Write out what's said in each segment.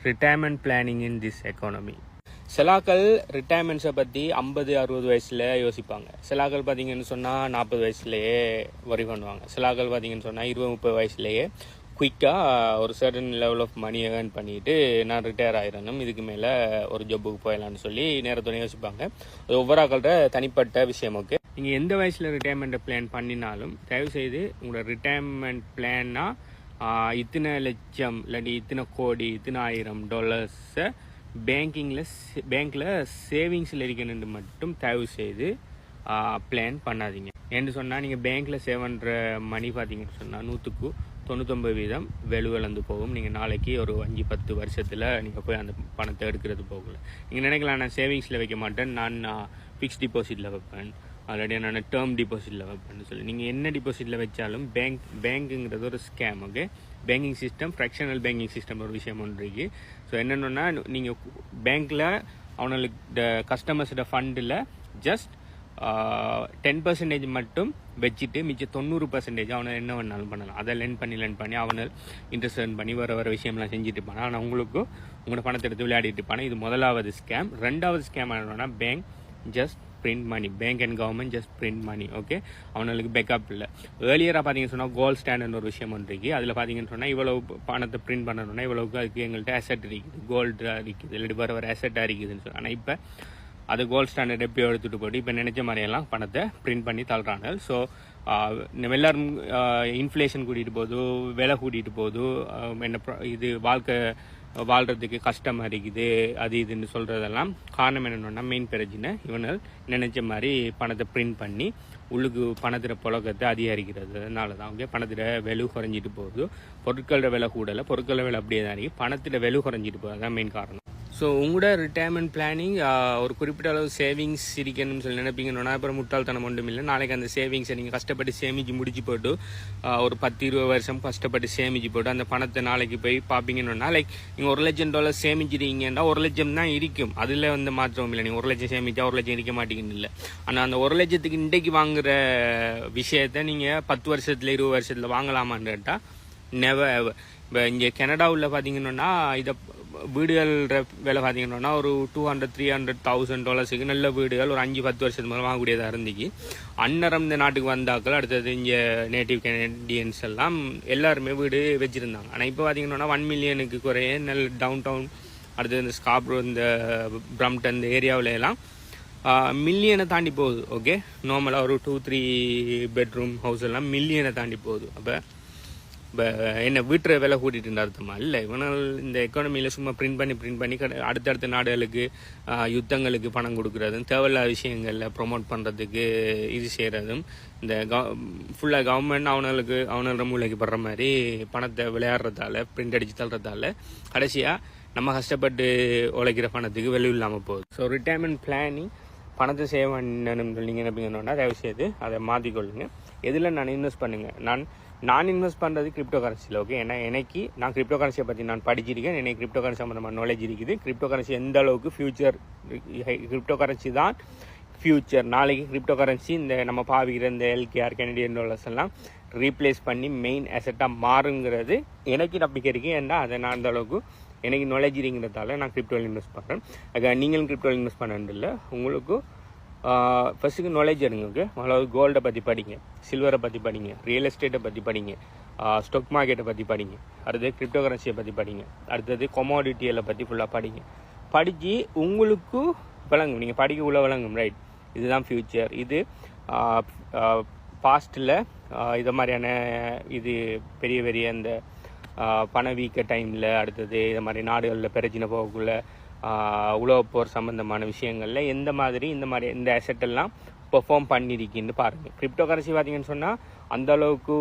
Retirement planning in this economy. சிலாக்கள் ரிட்டையர்மெண்ட்ஸை பற்றி 50-60 வயசில் யோசிப்பாங்க. சிலாக்கள் பார்த்தீங்கன்னு சொன்னால் 40 வயசுலேயே வரி பண்ணுவாங்க. சிலாக்கள் பார்த்தீங்கன்னு சொன்னால் 20-30 வயசுலேயே குயிக்காக ஒரு certain level of money earn பண்ணிவிட்டு நான் ரிட்டையர் ஆகிடணும், இதுக்கு மேலே ஒரு ஜப்புக்கு போயிடலான்னு சொல்லி நேரத்தோடு யோசிப்பாங்க. அது ஒவ்வொரு ஆக்களோட தனிப்பட்ட விஷயம். ஓகே, நீங்கள் எந்த வயசில் ரிட்டையர்மெண்ட்டை பிளான் பண்ணினாலும் தயவுசெய்து உங்களோட ரிட்டையர்மெண்ட் பிளான்னா இத்தனை லட்சம் இல்லாட்டி இத்தனை கோடி இத்தனை $1000 பேங்க்கில் சேவிங்ஸில் இருக்கணுன்னு மட்டும் தயவு செய்து பிளான் பண்ணாதீங்க. ஏன்னு சொன்னால் நீங்கள் பேங்க்கில் சேவ் பண்ணுற மணி பார்த்தீங்கன்னு சொன்னால் 100% வெளுவிழந்து போகும். நீங்கள் நாளைக்கு ஒரு 5-10 வருஷத்தில் நீங்கள் போய் அந்த பணத்தை எடுக்கிறது போகல. நீங்கள் நினைக்கலாம் நான் சேவிங்ஸில் வைக்க மாட்டேன், நான் ஃபிக்ஸ்ட் டிபாசிட்டில் வைப்பேன், ஆல்ரெடி நான் டேர்ம் டிபாசிட்டில் வைப்பேன்னு சொல்லி நீங்கள் என்ன டிபாசிட்டில் வச்சாலும் பேங்க்குங்கிறது ஒரு scam. Okay, banking system, fractional banking system ஒரு விஷயம் ஒன்று இருக்குது. ஸோ என்னென்னா நீங்கள் பேங்க்கில் அவங்களுக்கு கஸ்டமர்ஸோட ஃபண்டில் ஜஸ்ட் 10% மட்டும் வச்சுட்டு மிச்சம் 90% அவனை என்ன வேணாலும் பண்ணலாம். அதை லென் பண்ணி அவனை இன்ட்ரெஸ்ட் ஏர்ன் பண்ணி வர விஷயம்லாம் செஞ்சுட்டு இருப்பான். ஆனால் உங்களுக்கு உங்களோட பணத்தை எடுத்து விளையாடிட்டு இருப்பானே. இது முதலாவது ஸ்கேம். ரெண்டாவது ஸ்கேம் என்னன்னா bank just print money. Bank and government just print money. Okay, அவனுக்கு பேக்கப் இல்லை. ஏர்லியராக பார்த்தீங்கன்னு சொன்னால் கோல்ட் ஸ்டாண்டர்ட் ஒரு விஷயம் ஒன்று இருக்குது. அதில் பார்த்தீங்கன்னு சொன்னால் இவ்வளோ பணத்தை பிரிண்ட் பண்ணணும்னா இவ்வளோக்கு அதுக்கு எங்கள்கிட்ட அசெட் இருக்குது, கோல்டாக இருக்குது, இல்லாட்டி வர அசெட்டாக இருக்குதுன்னு சொல்லி. ஆனால் இப்போ அது கோல்ட் ஸ்டாண்டர்ட் எப்படியோ எடுத்துகிட்டு போட்டு இப்போ நினைச்ச மாதிரியெல்லாம் பணத்தை பிரிண்ட் பண்ணி தள்ளுறாங்க. ஸோ எல்லாரும் இன்ஃப்ளேஷன் கூட்டிகிட்டு போகுது, விலை கூட்டிகிட்டு போகுது, என்ன இது வாழ்க்கை வாழ்கிறதுக்கு கஷ்டமாக இருக்குது, அது இதுன்னு சொல்கிறதெல்லாம் காரணம் என்னென்னா மெயின் பிரச்சனை இவங்க நினைச்ச மாதிரி பணத்தை பிரிண்ட் பண்ணி உள்ளுக்கு பணத்திர புழக்கத்தை அதிகரிக்கிறது. அதனால தான் ஓகே பணத்திர விலை குறைஞ்சிட்டு போகுது. பொருட்களோட விலை கூடலை, பொருட்களோட விலை அப்படியே தான் இருக்குது, பணத்திர விலை குறைஞ்சிட்டு போகுது. அதுதான் மெயின் காரணம். ஸோ உங்களோட ரிட்டையர்மெண்ட் பிளானிங் ஒரு குறிப்பிட்ட அளவு சேவிங்ஸ் இருக்கணும்னு சொல்லி நினைப்பீங்கன்னா அப்புறம் முட்டாள்தனம் ஒன்றும் இல்லை. நாளைக்கு அந்த சேவிங்ஸை நீங்கள் கஷ்டப்பட்டு சேமிச்சு முடிச்சு போட்டு ஒரு 10-20 வருஷம் கஷ்டப்பட்டு சேமிச்சு போட்டு அந்த பணத்தை நாளைக்கு போய் பார்ப்பீங்கன்னா லைக் நீங்கள் $1,00,000 சேமிச்சிருக்கீங்கன்னா 1,00,000 தான் இருக்கும். அதில் வந்து மாற்றவும் இல்லை. நீங்கள் 1,00,000 சேமிச்சா 1,00,000 இருக்க மாட்டேங்குன்னு இல்லை. ஆனால் அந்த 1,00,000க்கு இன்றைக்கு வாங்குற விஷயத்த நீங்கள் 10 வருஷத்தில் 20 வருஷத்தில் வாங்கலாமான்னு கேட்டால் நெவர் எவர். இப்போ இங்கே கனடாவில் பார்த்தீங்கன்னா இதை வீடுகள் விலை பார்த்தீங்கன்னா ஒரு $200,000-300,000 நல்ல வீடுகள் ஒரு 5-10 வருஷத்துக்கு மேலே வாங்கக்கூடியதாக இருந்துச்சு. அன்னரம் இந்த நாட்டுக்கு வந்தாக்கள் அடுத்தது இங்கே நேட்டிவ் கனடியன்ஸ் எல்லாம் எல்லாருமே வீடு வச்சுருந்தாங்க. ஆனால் இப்போ பார்த்தீங்கன்னா 1 மில்லியனுக்கு குறைய நல்ல டவுன் டவுன் அடுத்தது இந்த ஸ்காப்ரோ இந்த பிரம்டன் இந்த ஏரியாவில் எல்லாம் மில்லியனை தாண்டி போகுது. ஓகே, நார்மலாக ஒரு 2-3 பெட்ரூம் ஹவுஸ் எல்லாம் மில்லியனை தாண்டி போகுது. அப்போ இப்போ என்ன வீட்டுற விலை கூட்டிகிட்டு இருந்த அர்த்தமா இல்லை. இவனால் இந்த எக்கானமியில் சும்மா பிரிண்ட் பண்ணி அடுத்தடுத்த நாடுகளுக்கு யுத்தங்களுக்கு பணம் கொடுக்குறதும் தேவையில்லாத விஷயங்களில் ப்ரொமோட் பண்ணுறதுக்கு இது செய்கிறதும் இந்த ஃபுல்லாக கவர்மெண்ட் அவனோட மூளைக்கு படுற மாதிரி பணத்தை விளையாடுறதால பிரிண்ட் அடித்து தள்ளுறதால கடைசியாக நம்ம கஷ்டப்பட்டு உழைக்கிற பணத்துக்கு வெளியே இல்லாமல் போகுது. ஸோ ரிட்டையர்மெண்ட் பிளானிங் பணத்தை சேவ் பண்ணணும்னு நீங்கள் என்ன பண்ணணும்னா தயவு செய்து அதை மாற்றிக்கொள்ளுங்க. எதில் நான் இன்வெஸ்ட் பண்ணுங்கள். நான் இன்வெஸ்ட் பண்ணுறது கிரிப்டோ கரன்சியில். ஓகே, ஏன்னா நான் கிரிப்டோ கரன்சியை பற்றி நான் படிச்சிருக்கேன். எனக்கு கிரிப்டோ கரன்சி சம்மந்தமான நாலேஜ் இருக்குது. கிரிப்டோ கரன்சி எந்த அளவுக்கு ஃபியூச்சர், கிரிப்டோ கரன்சி தான் ஃபியூச்சர். நாளைக்கு கிரிப்டோ கரன்சி இந்த நம்ம பாவிக்கிற இந்த LKR கனடியன் டாலர்ஸ் எல்லாம் ரீப்ளேஸ் பண்ணி மெயின் அசெட்டாக மாறுங்கிறது எனக்கு நம்பிக்கை இருக்குது. ஏன்னா அதை நான் அந்த அளவுக்கு எனக்கு நாலேஜ் இருக்குங்கிறதால நான் கிரிப்டோவில் இன்வெஸ்ட் பண்ணுறேன். அதுக்காக நீங்களும் கிரிப்டோவில் இன்வெஸ்ட் பண்ணது இல்லை. உங்களுக்கு ஃபஸ்ட்டுக்கு நாலேஜ் எடுங்க. ஓகே, அதாவது கோல்டை பற்றி படிங்க, சில்வரை பற்றி படிங்க, ரியல் எஸ்டேட்டை பற்றி படிங்க, ஸ்டாக் மார்க்கெட்டை பற்றி படிங்க, அடுத்தது கிரிப்டோ கரன்சியை பற்றி படிங்க, அடுத்தது கொமாடிட்டியில் பற்றி ஃபுல்லாக படித்து உங்களுக்கு விளங்கும். நீங்கள் படிக்கக்குள்ளே விளங்கும். ரைட், இதுதான் ஃப்யூச்சர். இது பாஸ்ட்டில் இது மாதிரியான இது பெரிய பெரிய இந்த பணவீக்க டைமில் அடுத்தது இது மாதிரி நாடுகளில் பிரச்சனை போகக்குள்ள உலகப்போர் சம்மந்தமான விஷயங்களில் எந்த மாதிரி இந்த அசெட்டெல்லாம் பெர்ஃபார்ம் பண்ணியிருக்கின்னு பாருங்கள். கிரிப்டோ கரன்சி பார்த்தீங்கன்னு சொன்னால் அந்தளவுக்கு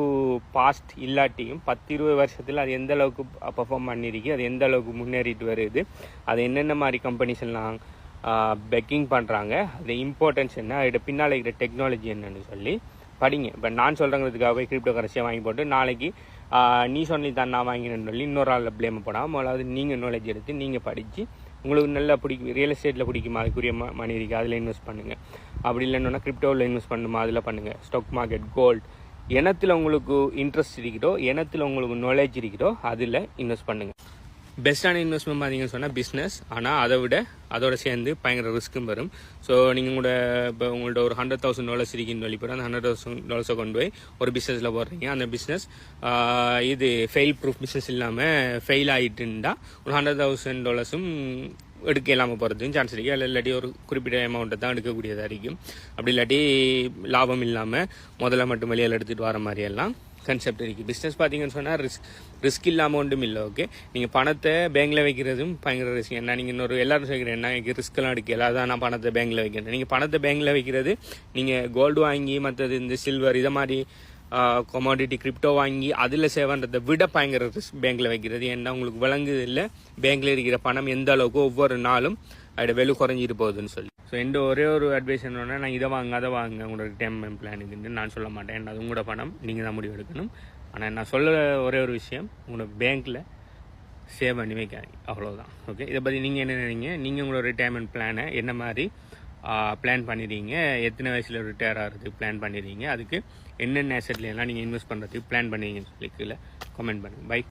பாஸ்ட் இல்லாட்டியும் 10-20 வருஷத்தில் அது எந்த அளவுக்கு பெர்ஃபார்ம் பண்ணியிருக்கு, அது எந்த அளவுக்கு முன்னேறிட்டு வருது, அது என்னென்ன மாதிரி கம்பெனிஸ் எல்லாம் பெக்கிங் பண்ணுறாங்க, அது இம்பார்ட்டன்ஸ் என்ன, அதோட பின்னால் இருக்கிற டெக்னாலஜி என்னன்னு சொல்லி படிங்க. இப்போ நான் சொல்கிறதுக்காகவே கிரிப்டோ கரன்சியை வாங்கி போட்டு நாளைக்கு நீ சொல்லி தான் நான் வாங்கினேன்னு சொல்லி இன்னொரு ஆளில் ப்ளேம் போடாமல் முதலாவது நீங்கள் நாலேஜ் எடுத்து நீங்கள் படித்து உங்களுக்கு நல்லா பிடிக்கும் ரியல் எஸ்டேட்டில் பிடிக்குமா அதுக்குரிய மணி இருக்குது அதில் இன்வெஸ்ட் பண்ணுங்கள். அப்படி இல்லைன்னா கிரிப்டோவில் இன்வெஸ்ட் பண்ணுமா அதில் பண்ணுங்கள். ஸ்டாக் மார்க்கெட், கோல்டு, எனத்தில் உங்களுக்கு இன்ட்ரெஸ்ட் இருக்குதோ, எனத்தில் உங்களுக்கு நாலேஜ் இருக்குதோ அதில் இன்வெஸ்ட் பண்ணுங்கள். பெஸ்ட்டான இன்வெஸ்ட்மெண்ட் பார்த்தீங்கன்னு சொன்னால் பிஸ்னஸ். ஆனால் அதை விட அதோட சேர்ந்து பயங்கர ரிஸ்க்கும் வரும். ஸோ நீங்கள் கூட இப்போ உங்கள்ட்ட ஒரு $100,000 இருக்குன்னு வெளிப்படும். அந்த $100,000 கொண்டு போய் ஒரு பிஸ்னஸில் போடுறீங்க. அந்த பிஸ்னஸ் இது ஃபெயில் ப்ரூஃப் பிஸ்னஸ் இல்லாமல் ஃபெயில் ஆகிட்டுண்டா ஒரு $100,000 எடுக்க இல்லாமல் போகிறதுக்கும் சான்ஸ் இருக்குது. அதில் இல்லாட்டி ஒரு குறிப்பிட்ட அமௌண்ட்டை தான் எடுக்கக்கூடியதாக இருக்கும். அப்படி இல்லாட்டி லாபம் இல்லாமல் முதல்ல மட்டும் வெளியில் எடுத்துகிட்டு வர மாதிரியெல்லாம் கன்செப்ட் இருக்குது. பிஸ்னஸ் பார்த்தீங்கன்னு சொன்னால் ரிஸ்க் இல்லாமல் ஒன்றும் இல்லை. ஓகே, நீங்கள் பணத்தை பேங்கில் வைக்கிறதும் பயங்கர ரிஸ்க். என்ன நீங்கள் இன்னொரு எல்லாரும் வைக்கிறேன் என்ன ரிஸ்க்கெல்லாம் எடுக்கல, அதான் நான் பணத்தை பேங்கில் வைக்கிறேன். நீங்கள் பணத்தை பேங்கில் வைக்கிறது நீங்கள் கோல்டு வாங்கி மற்றது இந்த சில்வர் இதை மாதிரி கொமாடிட்டி கிரிப்டோ வாங்கி அதில் சேவன்றதை விட பயங்கர ரிஸ்க் பேங்கில் வைக்கிறது. ஏன்னா உங்களுக்கு விளங்குது இல்லை பேங்கில் இருக்கிற பணம் எந்த அளவுக்கு ஒவ்வொரு நாளும் அதோட வெலு குறைஞ்சிட்டு போகுதுன்னு சொல்லி. ஸோ எந்த ஒரே ஒரு அட்வைஸ் என்னன்னா, நான் இதை வாங்க அதை வாங்க உங்களோட ரிட்டைர்மெண்ட் பிளானுக்குன்னு நான் சொல்ல மாட்டேன். அது உங்களோட பணம், நீங்கள் தான் முடிவு எடுக்கணும். ஆனால் நான் சொல்ல ஒரே ஒரு விஷயம், உங்களோட பேங்க்கில் சேவ் பண்ணி வைக்காதீங்க, அவ்வளோதான். ஓகே, இதை பற்றி நீங்கள் என்ன நினைக்கிறீங்க? நீங்கள் உங்களோட ரிட்டைர்மெண்ட் பிளானை என்ன மாதிரி பிளான் பண்ணிடுறீங்க? எத்தனை வயசில் ரிட்டையர் ஆகிறதுக்கு பிளான் பண்ணிடுறீங்க? அதுக்கு என்னென்ன அசெட்லாம் நீங்கள் இன்வெஸ்ட் பண்ணுறதுக்கு பிளான் பண்ணுவீங்கன்னு சொல்லி கீழே கமெண்ட் பண்ணுங்கள். பை.